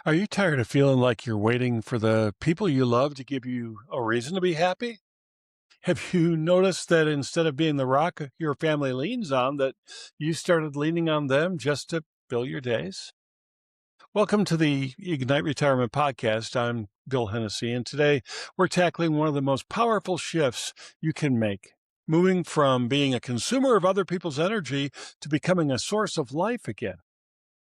Are you tired of feeling like you're waiting for the people you love to give you a reason to be happy? Have you noticed that instead of being the rock your family leans on, that you started leaning on them just to fill your days? Welcome to the Ignite Retirement Podcast. I'm Bill Hennessy, and today we're tackling one of the most powerful shifts you can make, moving from being a consumer of other people's energy to becoming a source of life again.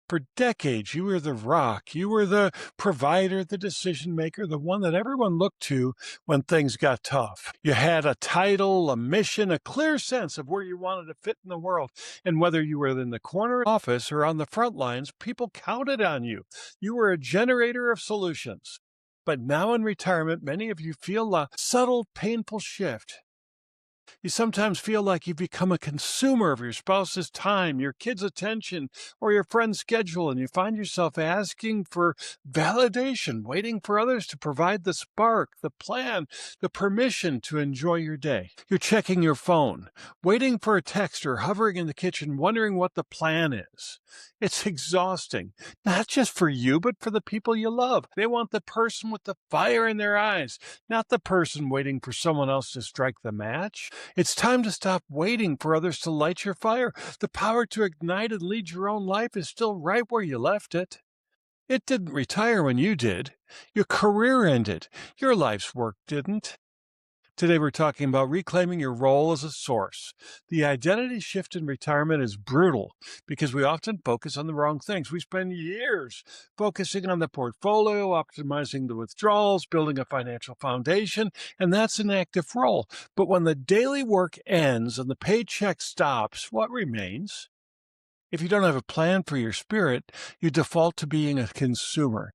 For decades, you were the rock. You were the provider, the decision maker, the one that everyone looked to when things got tough. You had a title, a mission, a clear sense of where you wanted to fit in the world. And whether you were in the corner office or on the front lines, people counted on you. You were a generator of solutions. But now in retirement, many of you feel a subtle, painful shift. You sometimes feel like you've become a consumer of your spouse's time, your kids' attention, or your friend's schedule, and you find yourself asking for validation, waiting for others to provide the spark, the plan, the permission to enjoy your day. You're checking your phone, waiting for a text, or hovering in the kitchen, wondering what the plan is. It's exhausting, not just for you, but for the people you love. They want the person with the fire in their eyes, not the person waiting for someone else to strike the match. It's time to stop waiting for others to light your fire. The power to ignite and lead your own life is still right where you left it. It didn't retire when you did. Your career ended. Your life's work didn't. Today, we're talking about reclaiming your role as a source. The identity shift in retirement is brutal because we often focus on the wrong things. We spend years focusing on the portfolio, optimizing the withdrawals, building a financial foundation, and that's an active role. But when the daily work ends and the paycheck stops, what remains? If you don't have a plan for your spirit, you default to being a consumer.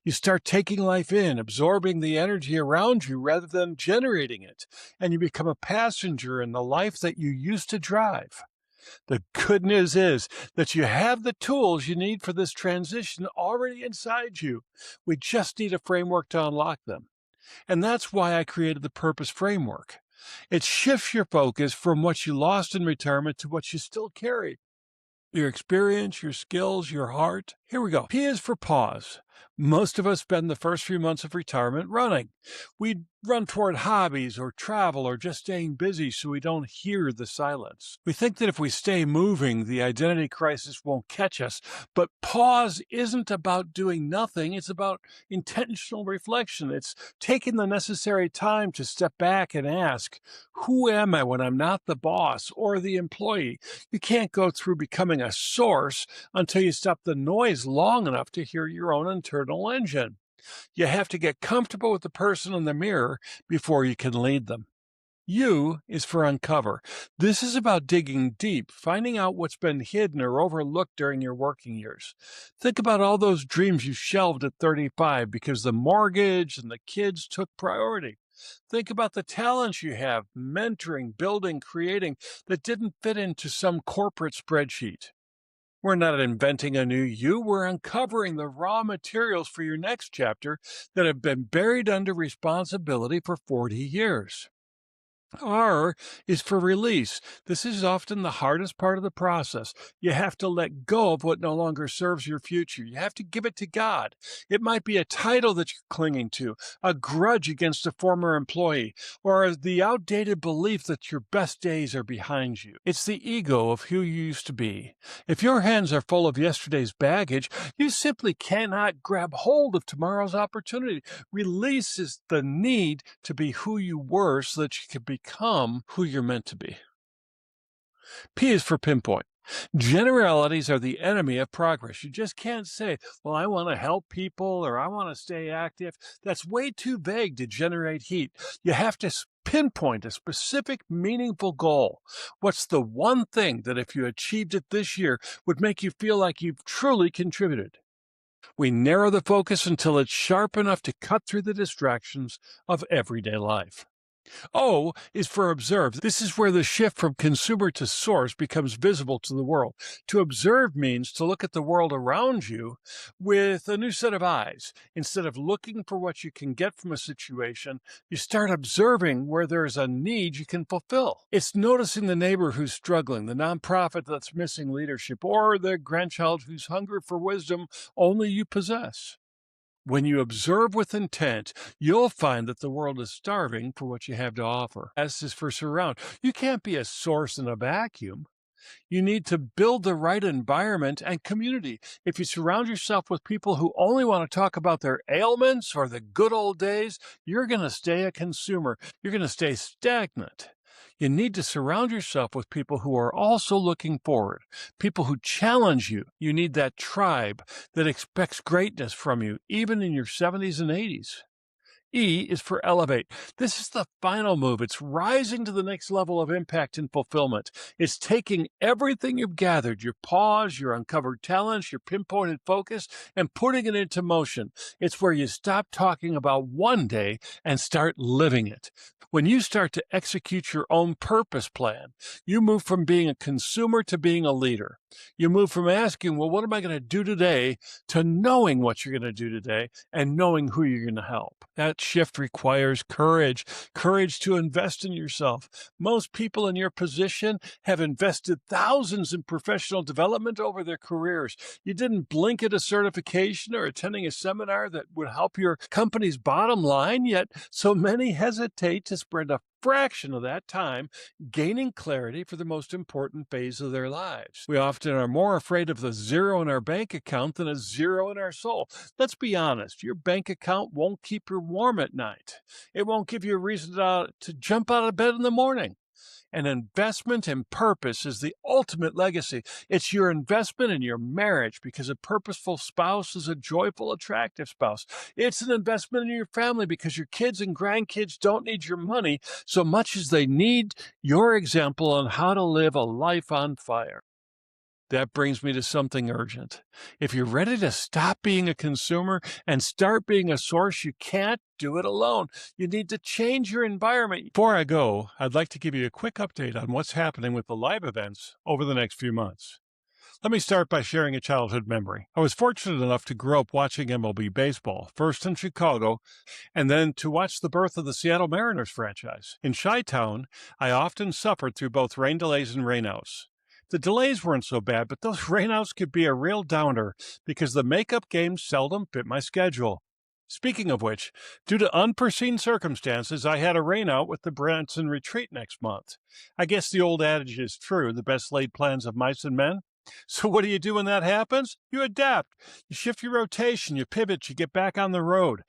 You start taking life in, absorbing the energy around you rather than generating it, and you become a passenger in the life that you used to drive. The good news is that you have the tools you need for this transition already inside you. We just need a framework to unlock them. And that's why I created the Purpose Framework. It shifts your focus from what you lost in retirement to what you still carry: your experience, your skills, your heart. Here we go. P is for pause. Most of us spend the first few months of retirement running. We run toward hobbies or travel or just staying busy so we don't hear the silence. We think that if we stay moving, the identity crisis won't catch us. But pause isn't about doing nothing. It's about intentional reflection. It's taking the necessary time to step back and ask, who am I when I'm not the boss or the employee? You can't go through becoming a source until you stop the noise long enough to hear your own internal engine. You have to get comfortable with the person in the mirror before you can lead them. U is for uncover. This is about digging deep, finding out what's been hidden or overlooked during your working years. Think about all those dreams you shelved at 35 because the mortgage and the kids took priority. Think about the talents you have, mentoring, building, creating, that didn't fit into some corporate spreadsheet. We're not inventing a new you, we're uncovering the raw materials for your next chapter that have been buried under responsibility for 40 years. R is for release. This is often the hardest part of the process. You have to let go of what no longer serves your future. You have to give it to God. It might be a title that you're clinging to, a grudge against a former employee, or the outdated belief that your best days are behind you. It's the ego of who you used to be. If your hands are full of yesterday's baggage, you simply cannot grab hold of tomorrow's opportunity. Release is the need to be who you were so that you can become who you're meant to be. P is for pinpoint. Generalities are the enemy of progress. You just can't say, well, I want to help people or I want to stay active. That's way too vague to generate heat. You have to pinpoint a specific, meaningful goal. What's the one thing that if you achieved it this year would make you feel like you've truly contributed? We narrow the focus until it's sharp enough to cut through the distractions of everyday life. O is for observe. This is where the shift from consumer to source becomes visible to the world. To observe means to look at the world around you with a new set of eyes. Instead of looking for what you can get from a situation, you start observing where there's a need you can fulfill. It's noticing the neighbor who's struggling, the nonprofit that's missing leadership, or the grandchild who's hungry for wisdom only you possess. When you observe with intent, you'll find that the world is starving for what you have to offer. S is for surround. You can't be a source in a vacuum. You need to build the right environment and community. If you surround yourself with people who only want to talk about their ailments or the good old days, you're going to stay a consumer. You're going to stay stagnant. You need to surround yourself with people who are also looking forward, people who challenge you. You need that tribe that expects greatness from you, even in your 70s and 80s. E is for elevate. This is the final move. It's rising to the next level of impact and fulfillment. It's taking everything you've gathered, your pause, your uncovered talents, your pinpointed focus, and putting it into motion. It's where you stop talking about one day and start living it. When you start to execute your own purpose plan, you move from being a consumer to being a leader. You move from asking, well, what am I going to do today, to knowing what you're going to do today and knowing who you're going to help. That shift requires courage to invest in yourself. Most people in your position have invested thousands in professional development over their careers. You didn't blink at a certification or attending a seminar that would help your company's bottom line, yet so many hesitate to spend a fraction of that time gaining clarity for the most important phase of their lives. We often are more afraid of the zero in our bank account than a zero in our soul. Let's be honest, your bank account won't keep you warm at night. It won't give you a reason to jump out of bed in the morning. An investment in purpose is the ultimate legacy. It's your investment in your marriage, because a purposeful spouse is a joyful, attractive spouse. It's an investment in your family because your kids and grandkids don't need your money so much as they need your example on how to live a life on fire. That brings me to something urgent. If you're ready to stop being a consumer and start being a source, you can't do it alone. You need to change your environment. Before I go, I'd like to give you a quick update on what's happening with the live events over the next few months. Let me start by sharing a childhood memory. I was fortunate enough to grow up watching MLB baseball, first in Chicago, and then to watch the birth of the Seattle Mariners franchise. In Chi-Town, I often suffered through both rain delays and rainouts. The delays weren't so bad, but those rainouts could be a real downer because the makeup games seldom fit my schedule. Speaking of which, due to unforeseen circumstances, I had a rainout with the Branson retreat next month. I guess the old adage is true, the best laid plans of mice and men. So what do you do when that happens? You adapt. You shift your rotation, you pivot, you get back on the road.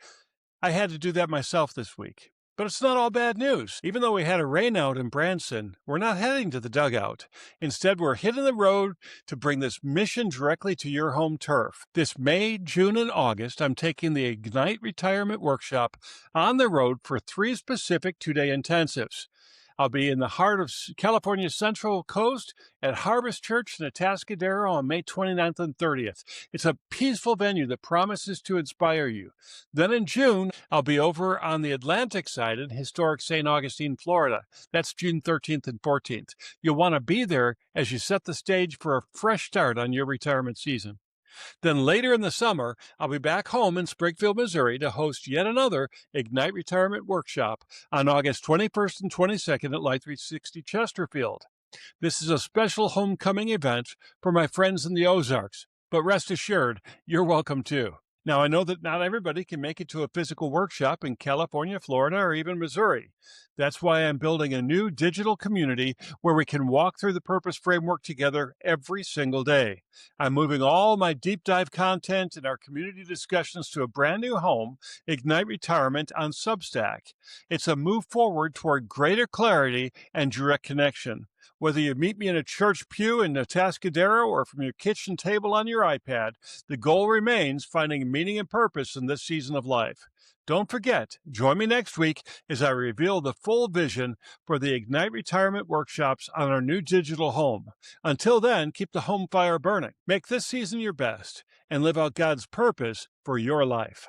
I had to do that myself this week. But it's not all bad news. Even though we had a rainout in Branson, we're not heading to the dugout. Instead, we're hitting the road to bring this mission directly to your home turf. This May, June, and August, I'm taking the Ignite Retirement Workshop on the road for 3 specific 2-day intensives. I'll be in the heart of California's Central Coast at Harvest Church in Atascadero on May 29th and 30th. It's a peaceful venue that promises to inspire you. Then in June, I'll be over on the Atlantic side in historic St. Augustine, Florida. That's June 13th and 14th. You'll want to be there as you set the stage for a fresh start on your retirement season. Then later in the summer, I'll be back home in Springfield, Missouri to host yet another Ignite Retirement Workshop on August 21st and 22nd at Light 360 Chesterfield. This is a special homecoming event for my friends in the Ozarks, but rest assured, you're welcome too. Now, I know that not everybody can make it to a physical workshop in California, Florida, or even Missouri. That's why I'm building a new digital community where we can walk through the purpose framework together every single day. I'm moving all my deep dive content and our community discussions to a brand new home, Ignite Retirement, on Substack. It's a move forward toward greater clarity and direct connection. Whether you meet me in a church pew in Atascadero or from your kitchen table on your iPad, the goal remains finding meaning and purpose in this season of life. Don't forget, join me next week as I reveal the full vision for the Ignite Retirement Workshops on our new digital home. Until then, keep the home fire burning. Make this season your best and live out God's purpose for your life.